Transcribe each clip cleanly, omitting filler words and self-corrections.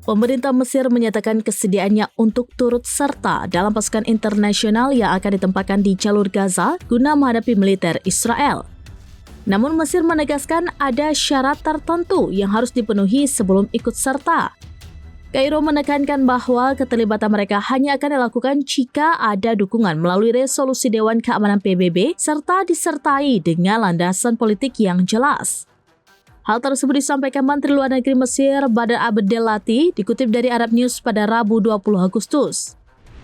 Pemerintah Mesir menyatakan kesediaannya untuk turut serta dalam pasukan internasional yang akan ditempatkan di jalur Gaza guna menghadapi militer Israel. Namun Mesir menegaskan ada syarat tertentu yang harus dipenuhi sebelum ikut serta. Kairo menekankan bahwa keterlibatan mereka hanya akan dilakukan jika ada dukungan melalui resolusi Dewan Keamanan PBB serta disertai dengan landasan politik yang jelas. Hal tersebut disampaikan Menteri Luar Negeri Mesir Badr Abdelati dikutip dari Arab News pada Rabu 20 Agustus.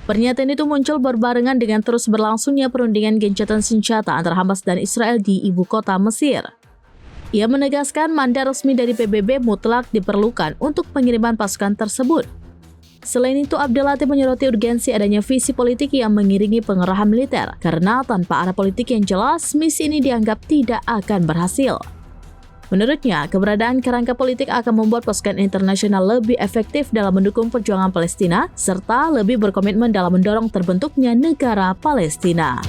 Pernyataan itu muncul berbarengan dengan terus berlangsungnya perundingan gencatan senjata antara Hamas dan Israel di ibu kota Mesir. Ia menegaskan mandat resmi dari PBB mutlak diperlukan untuk pengiriman pasukan tersebut. Selain itu, Abdelati menyoroti urgensi adanya visi politik yang mengiringi pengerahan militer, karena tanpa arah politik yang jelas, misi ini dianggap tidak akan berhasil. Menurutnya, keberadaan kerangka politik akan membuat pasukan internasional lebih efektif dalam mendukung perjuangan Palestina, serta lebih berkomitmen dalam mendorong terbentuknya negara Palestina.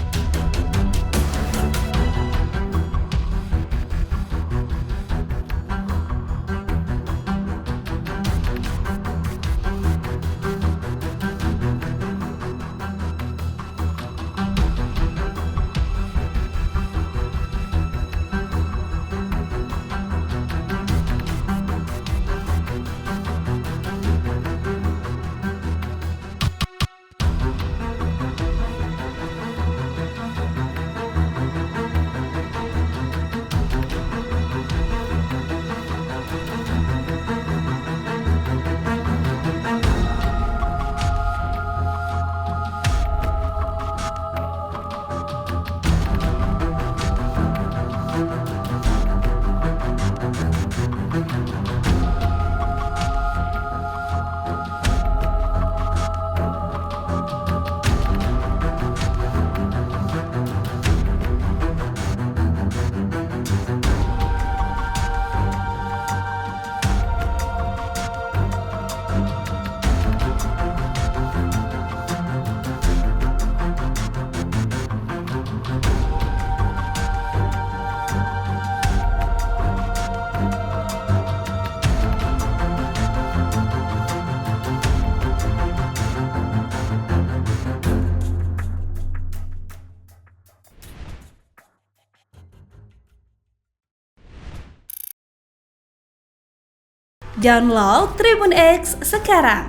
Download Tribun X sekarang,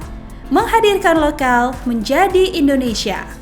menghadirkan lokal menjadi Indonesia.